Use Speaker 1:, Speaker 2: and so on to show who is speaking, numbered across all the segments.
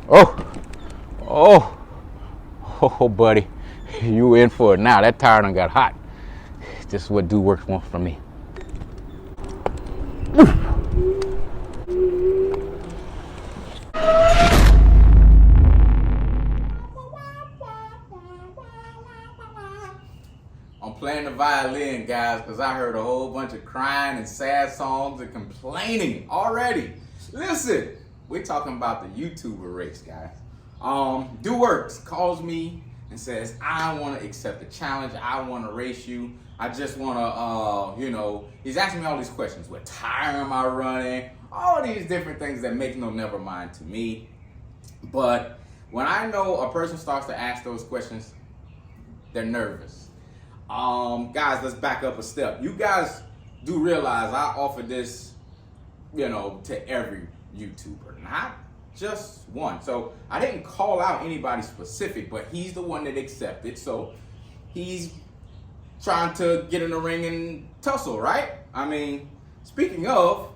Speaker 1: Oh, oh, oh, buddy. You in for it now. That tire done got hot. This is what Do Works wants from me. I'm playing the violin, guys, because I heard a whole bunch of crying and sad songs and complaining already. Listen, we're talking about the YouTuber race, guys. Do Works calls me and says, I want to accept the challenge. I want to race you. I just want to, he's asking me all these questions. What tire am I running? All these different things that make no never mind to me. But when I know a person starts to ask those questions, they're nervous. Guys, let's back up a step. You guys do realize I offer this, to every YouTuber, not just one. So I didn't call out anybody specific, but he's the one that accepted. So he's trying to get in the ring and tussle, right? I mean, speaking of,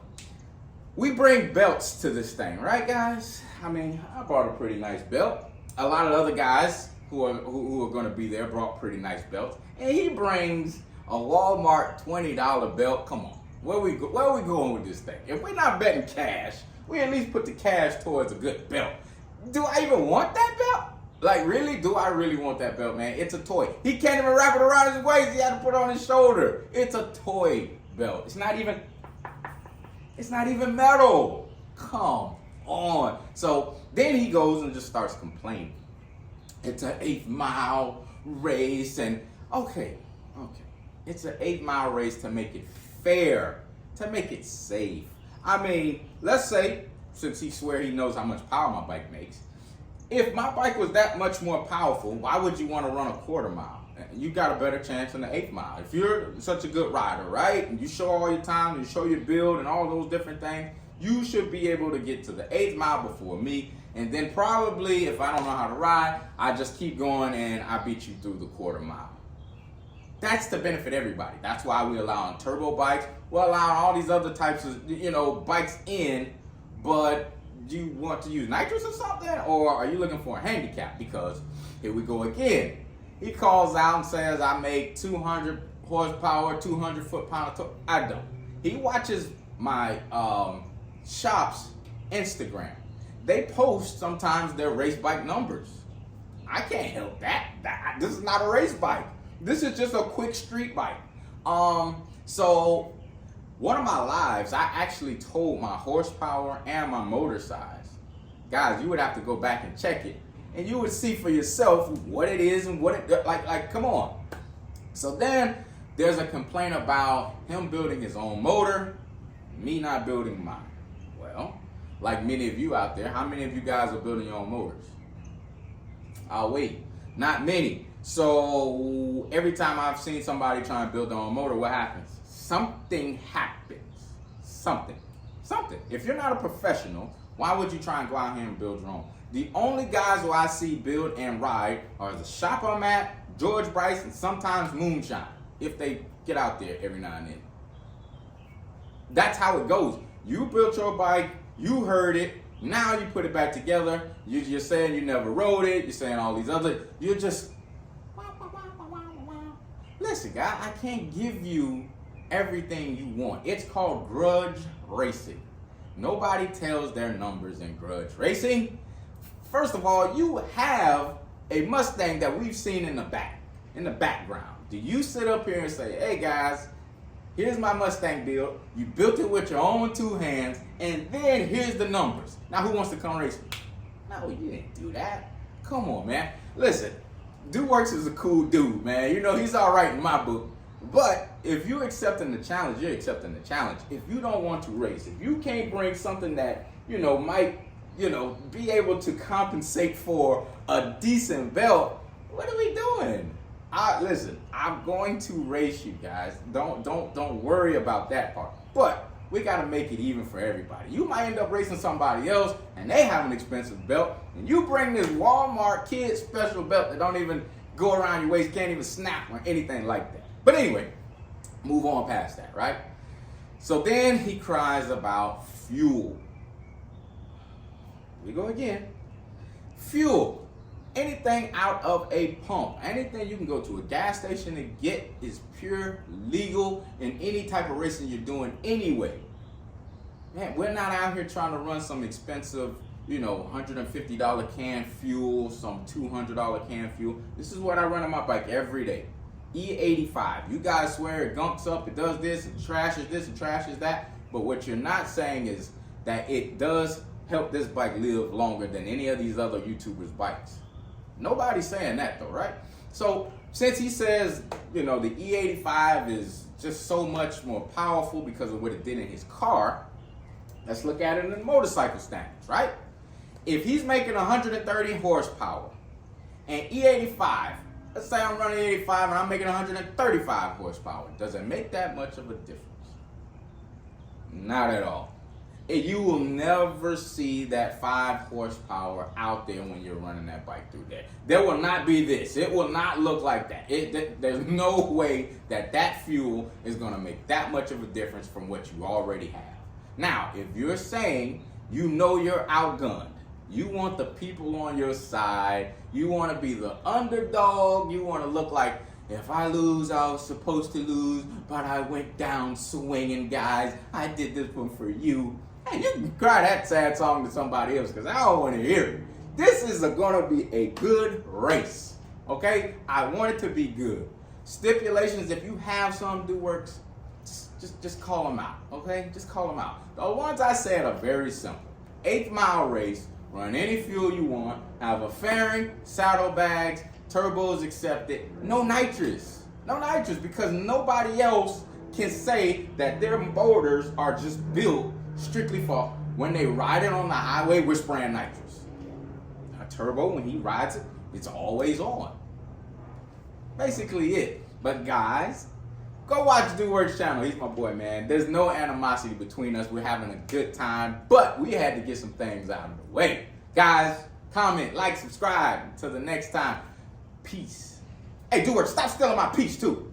Speaker 1: we bring belts to this thing, right, guys? I mean, I brought a pretty nice belt. A lot of other guys who are going to be there brought pretty nice belts. And he brings a Walmart $20 belt. Come on, where we going with this thing? If we're not betting cash, we at least put the cash towards a good belt. Do I even want that belt? Like, really? Do I really want that belt, man? It's a toy. He can't even wrap it around his waist. He had to put it on his shoulder. It's a toy belt. It's not even metal. Come on. So then he goes and just starts complaining. It's an 8-mile race, and okay. It's an 8-mile race to make it fair, to make it safe. I mean, let's say, since he swears he knows how much power my bike makes, if my bike was that much more powerful, why would you want to run a 1/4 mile? You got a better chance in the 8th mile. If you're such a good rider, right, and you show all your time, you show your build and all those different things, you should be able to get to the 8th mile before me. And then probably, if I don't know how to ride, I just keep going and I beat you through the 1/4 mile. That's to benefit everybody. That's why we allow turbo bikes. We're allowing all these other types of, bikes in, but do you want to use nitrous or something? Or are you looking for a handicap? Because here we go again. He calls out and says, I make 200 horsepower, 200 foot-pound of torque. I don't. He watches my shop's Instagram. They post sometimes their race bike numbers. I can't help that. This is not a race bike. This is just a quick street bike. So one of my lives, I actually told my horsepower and my motor size. Guys, you would have to go back and check it, and you would see for yourself what it is and what it like. Come on. So then there's a complaint about him building his own motor, me not building mine. Well, like many of you out there, how many of you guys are building your own motors? I'll wait. Not many. So every time I've seen somebody trying to build their own motor, what happens? Something happens. Something. If you're not a professional, why would you try and go out here and build your own? The only guys who I see build and ride are the shop I'm at, George Bryce, and sometimes Moonshine, if they get out there every now and then. That's how it goes. You built your bike, you heard it, now you put it back together, you're saying you never rode it, you're saying all these other, you're just, listen, guy, I can't give you everything you want. It's called grudge racing. Nobody tells their numbers in grudge racing. First of all, you have a Mustang that we've seen in the background. Do you sit up here and say, hey guys, here's my Mustang build. You built it with your own 2 hands, and then here's the numbers. Now who wants to come race me? No, you didn't do that. Come on, man. Listen, Do Works is a cool dude, man. He's all right in my book. But if you're accepting the challenge, you're accepting the challenge. If you don't want to race, if you can't bring something that, might, be able to compensate for a decent belt, what are we doing? Listen, I'm going to race you guys. Don't worry about that part. But we got to make it even for everybody. You might end up racing somebody else, and they have an expensive belt, and you bring this Walmart kid special belt that don't even go around your waist, can't even snap or anything like that. But anyway, move on past that, right? So then he cries about fuel. We go again. Fuel. Anything out of a pump, anything you can go to a gas station and get is pure legal in any type of racing you're doing anyway. Man, we're not out here trying to run some expensive, $150 can fuel, some $200 can fuel. This is what I run on my bike every day. E85. You guys swear it gunks up, it does this, it trashes this, and trashes that. But what you're not saying is that it does help this bike live longer than any of these other YouTubers' bikes. Nobody's saying that though, right? So since he says, the E85 is just so much more powerful because of what it did in his car, let's look at it in the motorcycle standards, right? If he's making 130 horsepower and E85, let's say I'm running 85 and I'm making 135 horsepower, does it make that much of a difference? Not at all. You will never see that 5 horsepower out there when you're running that bike through there. There will not be this. It will not look like that. There's no way that fuel is going to make that much of a difference from what you already have. Now, if you're saying you're outgunned, you want the people on your side, you want to be the underdog, you want to look like, if I lose, I was supposed to lose, but I went down swinging, guys. I did this one for you. Hey, you can cry that sad song to somebody else because I don't want to hear it. This is going to be a good race, okay? I want it to be good. Stipulations, if you have some do works, just call them out, okay? Just call them out. The ones I said are very simple. 8 mile race, run any fuel you want, have a fairing, saddlebags, turbos accepted, no nitrous. No nitrous because nobody else can say that their motors are just built strictly for when they ride it on the highway, we're spraying nitrous. A turbo, when he rides it, it's always on. Basically it. But guys, go watch Do Works channel. He's my boy, man. There's no animosity between us. We're having a good time, but we had to get some things out of the way. Guys, comment, like, subscribe. Until the next time, peace. Hey, Do Works, stop stealing my peace too.